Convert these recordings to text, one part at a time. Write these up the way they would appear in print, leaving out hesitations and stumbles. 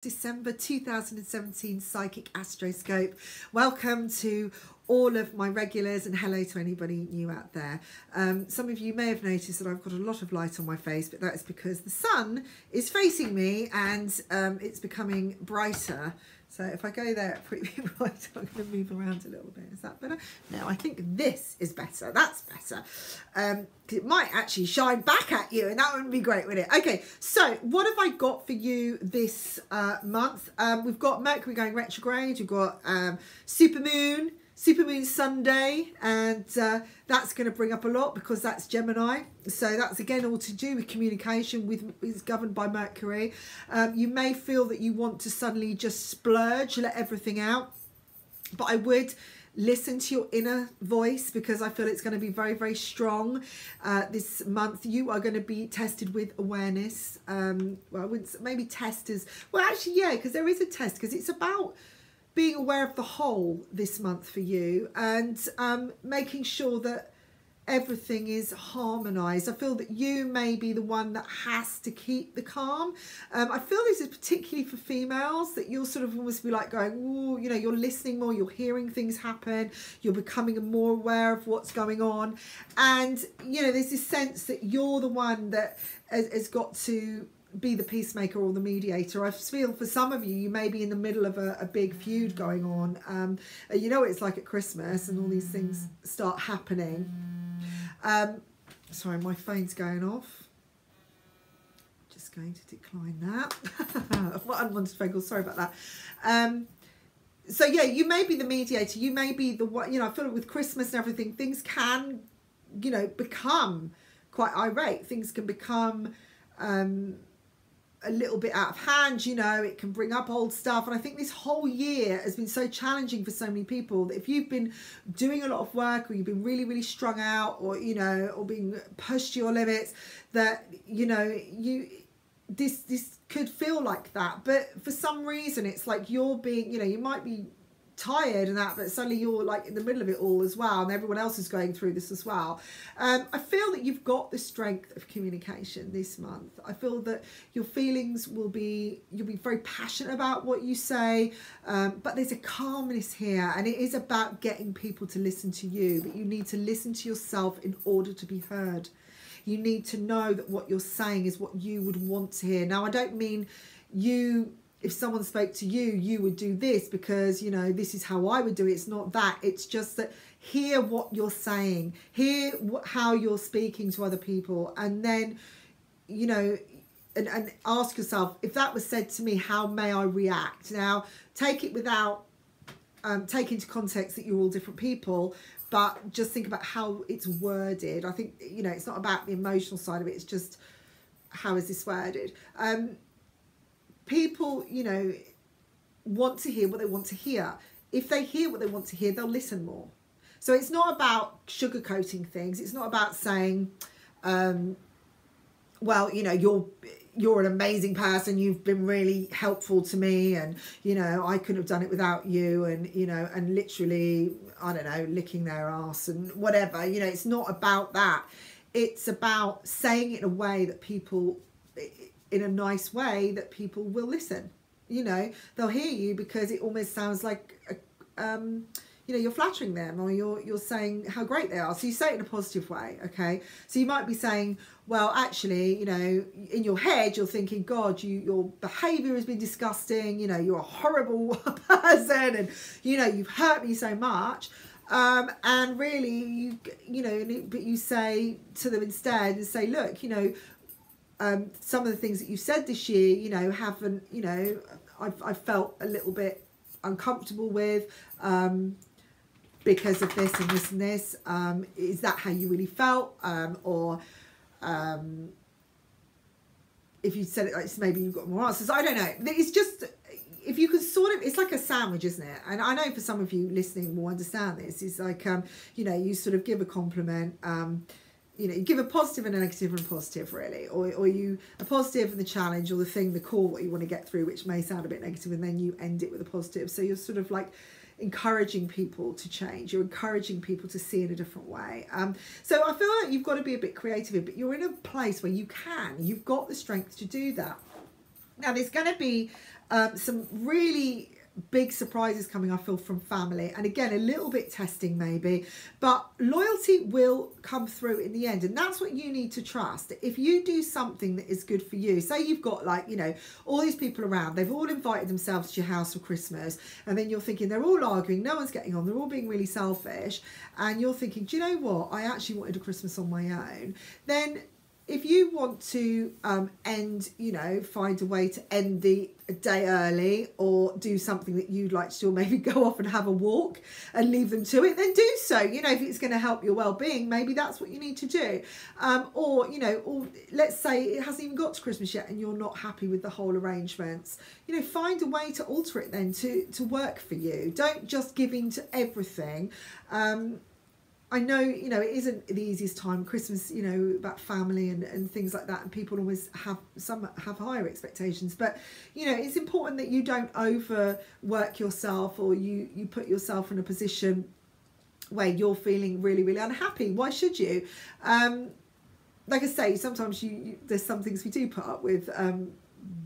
December 2017 Psychic Astroscope. Welcome to all of my regulars and hello to anybody new out there. Some of you may have noticed that I've got a lot of light on my face, but that is because the sun is facing me and it's becoming brighter. So if I go there pretty bright, I'm going to move around a little bit. Is that better? No, I think this is better. That's better. It might actually shine back at you and that would be great, wouldn't it? Okay, so what have I got for you this month? We've got Mercury going retrograde. We've got Supermoon Sunday, and that's going to bring up a lot because that's Gemini. So that's again all to do with communication. Is governed by Mercury. You may feel that you want to suddenly just splurge, let everything out, but I would listen to your inner voice because I feel it's going to be very, very strong this month. You are going to be tested with awareness. Well, I wouldn't maybe test as well. Actually, yeah, because there is a test because it's about being aware of the whole this month for you and making sure that everything is harmonized. I feel that you may be the one that has to keep the calm. I feel this is particularly for females, that you'll sort of almost be like going, ooh, you know, you're listening more, you're hearing things happen, you're becoming more aware of what's going on. And, you know, there's this sense that you're the one that has got to be the peacemaker or the mediator. I feel for some of you, you may be in the middle of a big feud going on. You know what it's like at Christmas and all these things start happening. Sorry, my phone's going off. Just going to decline that. Unwanted phone call, sorry about that. So yeah, you may be the mediator. You may be the one, you know, I feel like with Christmas and everything, things can, you know, become quite irate. Things can become a little bit out of hand, you know, it can bring up old stuff. And I think this whole year has been so challenging for so many people that if you've been doing a lot of work or you've been really, really strung out or, you know, or being pushed to your limits, that, you know, this could feel like that. But for some reason, it's like you're being, you know, you might be tired and that, but suddenly you're like in the middle of it all as well, and everyone else is going through this as well. I feel that you've got the strength of communication this month. I feel that your feelings you'll be very passionate about what you say, but there's a calmness here, and it is about getting people to listen to you, but you need to listen to yourself in order to be heard. You need to know that what you're saying is what you would want to hear. Now, I don't mean if someone spoke to you, you would do this because, you know, this is how I would do it. It's not that. It's just that hear what you're saying, hear how you're speaking to other people, and then, you know, and ask yourself, if that was said to me, how may I react? Now, take it without take into context that you're all different people, but just think about how it's worded. I think, you know, it's not about the emotional side of it. It's just, how is this worded? People, you know, want to hear what they want to hear. If they hear what they want to hear, they'll listen more. So it's not about sugarcoating things. It's not about saying, well, you know, you're an amazing person. You've been really helpful to me, and, you know, I couldn't have done it without you, and, you know, and literally, I don't know, licking their ass and whatever. You know, it's not about that. It's about saying it in a way that people, in a nice way that people will listen. You know, they'll hear you because it almost sounds like, you know, you're flattering them, or you're saying how great they are. So you say it in a positive way, okay? So you might be saying, well, actually, you know, in your head, you're thinking, God, your behaviour has been disgusting. You know, you're a horrible person, and, you know, you've hurt me so much. And really, you know, but you say to them instead and say, look, you know, some of the things that you said this year, you know, haven't, you know, I've felt a little bit uncomfortable with because of this and this and this. Is that how you really felt? Or if you said it like this, maybe you've got more answers. I don't know. It's just, if you could sort of, it's like a sandwich, isn't it? And I know for some of you listening will understand this. It's like, you know, you sort of give a compliment, you know, you give a positive and a negative and a positive, really, or you a positive and the challenge, or the thing, the core, what you want to get through, which may sound a bit negative, and then you end it with a positive. So you're sort of like encouraging people to change. You're encouraging people to see in a different way. So I feel like you've got to be a bit creative, but you're in a place where you've got the strength to do that. Now, there's going to be some really big surprises coming, I feel, from family, and again a little bit testing maybe, but loyalty will come through in the end, and that's what you need to trust. If you do something that is good for you, say you've got, like, you know, all these people around, they've all invited themselves to your house for Christmas, and then you're thinking they're all arguing, no one's getting on, they're all being really selfish, and you're thinking, do you know what, I actually wanted a Christmas on my own. Then if you want to end, you know, find a way to end the day early, or do something that you'd like to do, or maybe go off and have a walk and leave them to it, then do so. You know, if it's going to help your well-being, maybe that's what you need to do. Or, you know, or let's say it hasn't even got to Christmas yet and you're not happy with the whole arrangements. You know, find a way to alter it then to work for you. Don't just give in to everything. I know, you know, it isn't the easiest time, Christmas, you know, about family and things like that, and people always some have higher expectations, but, you know, it's important that you don't overwork yourself, or you put yourself in a position where you're feeling really, really unhappy. Why should you? Like I say, sometimes there's some things we do put up with,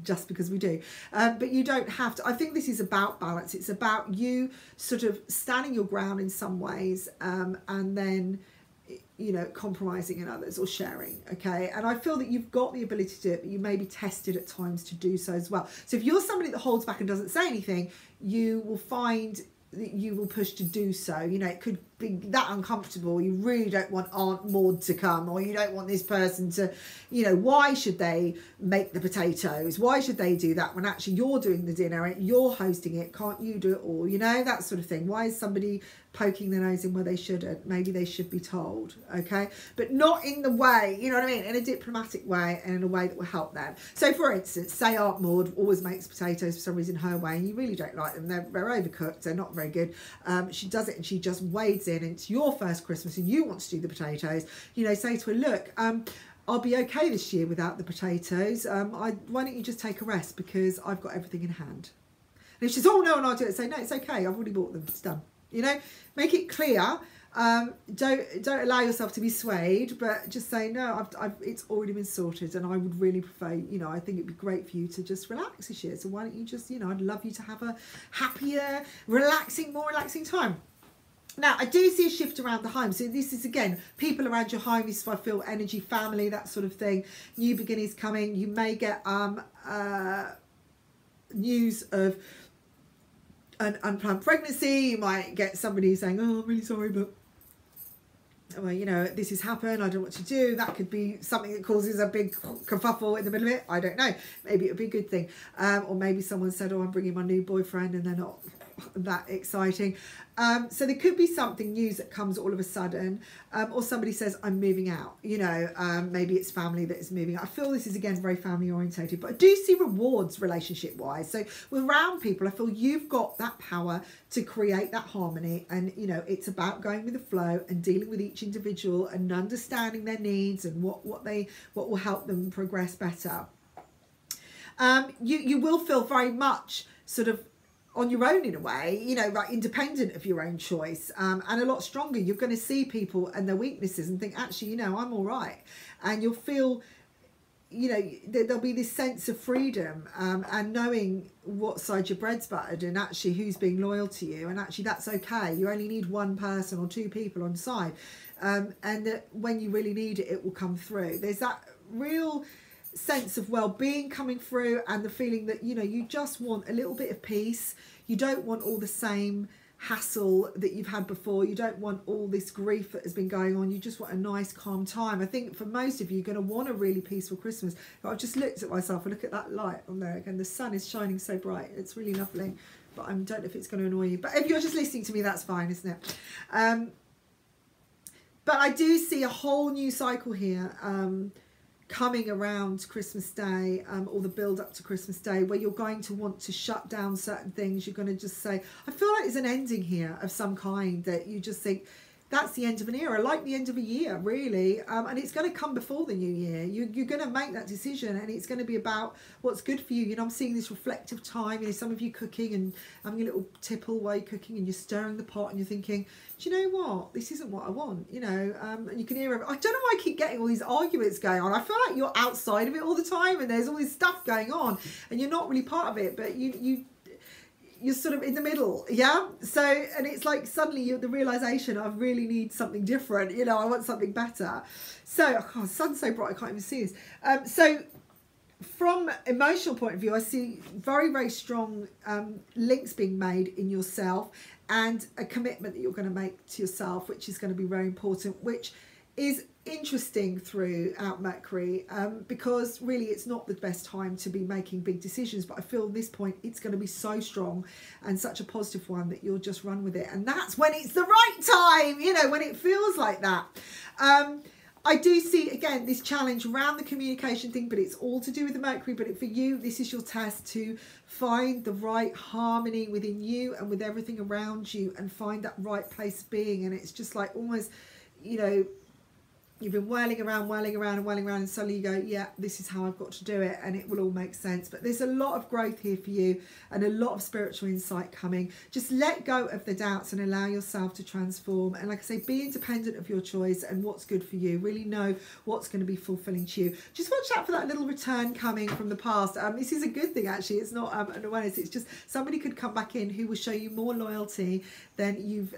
just because we do, but you don't have to. I think this is about balance. It's about you sort of standing your ground in some ways, and then, you know, compromising in others, or sharing. Okay, and I feel that you've got the ability to do it, but you may be tested at times to do so as well. So if you're somebody that holds back and doesn't say anything, you will find that you will push to do so. You know, it could be that uncomfortable. You really don't want Aunt Maud to come, or you don't want this person to, you know, why should they make the potatoes? Why should they do that when actually you're doing the dinner, you're hosting it? Can't you do it all? You know, that sort of thing. Why is somebody poking their nose in where they shouldn't? Maybe they should be told, okay? But not in the way, you know what I mean, in a diplomatic way, and in a way that will help them. So for instance, say Aunt Maud always makes potatoes for some reason her way, and you really don't like them. They're overcooked, they're not very good. She does it and she just wades in, and it's your first Christmas and you want to do the potatoes. You know, say to her, look, I'll be okay this year without the potatoes. Why don't you just take a rest, because I've got everything in hand. And if she's, oh no, and I'll do it, say, no, it's okay, I've already bought them, it's done. You know, make it clear. Don't allow yourself to be swayed, but just say, no, it's already been sorted, and I would really prefer, you know, I think it'd be great for you to just relax this year. So why don't you just, you know, I'd love you to have a happier, more relaxing time. Now, I do see a shift around the home. So this is, again, people around your home. This is, I feel, energy, family, that sort of thing. New beginnings coming. You may get news of an unplanned pregnancy. You might get somebody saying, oh, I'm really sorry, but, well, you know, this has happened, I don't know what to do. That could be something that causes a big kerfuffle in the middle of it. I don't know. Maybe it would be a good thing. Or maybe someone said, oh, I'm bringing my new boyfriend, and they're not that exciting. So there could be something news that comes all of a sudden, or somebody says, I'm moving out. You know, maybe it's family that is moving out. I feel this is, again, very family orientated, but I do see rewards relationship wise. So with around people, I feel you've got that power to create that harmony, and, you know, it's about going with the flow and dealing with each individual and understanding their needs and what will help them progress better. You will feel very much sort of on your own in a way, you know, like independent of your own choice, and a lot stronger. You're going to see people and their weaknesses and think, actually, you know, I'm all right. And you'll feel, you know, there'll be this sense of freedom, and knowing what side your bread's buttered, and actually who's being loyal to you, and actually that's okay. You only need one person or two people on side, and that when you really need it, it will come through. There's that real sense of well-being coming through, and the feeling that, you know, you just want a little bit of peace. You don't want all the same hassle that you've had before. You don't want all this grief that has been going on. You just want a nice calm time. I think for most of you, you're going to want a really peaceful Christmas. But I've just looked at myself and look at that light on there again. The sun is shining so bright. It's really lovely, but I don't know if it's going to annoy you. But if you're just listening to me, that's fine, isn't it? But I do see a whole new cycle here, coming around Christmas Day, or the build up to Christmas Day, where you're going to want to shut down certain things. You're going to just say, I feel like there's an ending here of some kind, that you just think that's the end of an era, like the end of a year, really. And it's going to come before the new year. You're going to make that decision, and it's going to be about what's good for you. You know, I'm seeing this reflective time. You know, some of you cooking and having a little tipple while you're cooking, and you're stirring the pot, and you're thinking, do you know what? This isn't what I want. You know, and you can hear. I don't know why I keep getting all these arguments going on. I feel like you're outside of it all the time, and there's all this stuff going on, and you're not really part of it, but you're sort of in the middle, yeah? So, and it's like suddenly the realisation, I really need something different, you know, I want something better. So, oh God, the sun's so bright, I can't even see this. So, from emotional point of view, I see very, very strong links being made in yourself, and a commitment that you're going to make to yourself, which is going to be very important, which is interesting throughout Mercury, because really it's not the best time to be making big decisions, but I feel at this point it's going to be so strong and such a positive one that you'll just run with it, and that's when it's the right time, you know, when it feels like that. I do see again this challenge around the communication thing, but it's all to do with the Mercury. But for you, this is your test to find the right harmony within you and with everything around you, and find that right place of being. And it's just like almost, you know, you've been whirling around, and suddenly you go, yeah, this is how I've got to do it, and it will all make sense. But there's a lot of growth here for you, and a lot of spiritual insight coming. Just let go of the doubts and allow yourself to transform. And like I say, be independent of your choice and what's good for you. Really know what's going to be fulfilling to you. Just watch out for that little return coming from the past. This is a good thing, actually. It's not an awareness. It's just somebody could come back in who will show you more loyalty than you've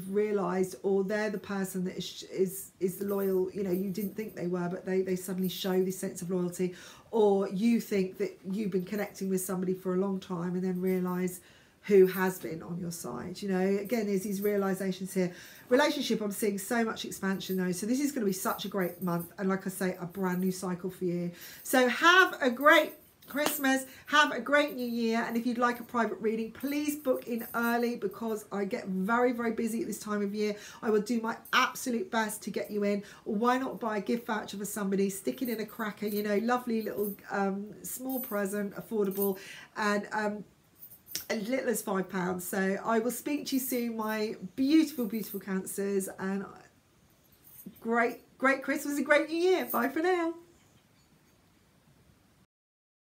realized, or they're the person that is the loyal, you know, you didn't think they were, but they suddenly show this sense of loyalty. Or you think that you've been connecting with somebody for a long time and then realize who has been on your side. You know, again, there's these realizations here. Relationship, I'm seeing so much expansion though, so this is going to be such a great month, and like I say, a brand new cycle for you. So have a great Christmas, have a great new year, and if you'd like a private reading, please book in early, because I get very, very busy at this time of year. I will do my absolute best to get you in. Or why not buy a gift voucher for somebody, stick it in a cracker, you know, lovely little small present, affordable, and as little as £5. So I will speak to you soon, my beautiful, beautiful Cancers, and great Christmas and great new year. Bye for now.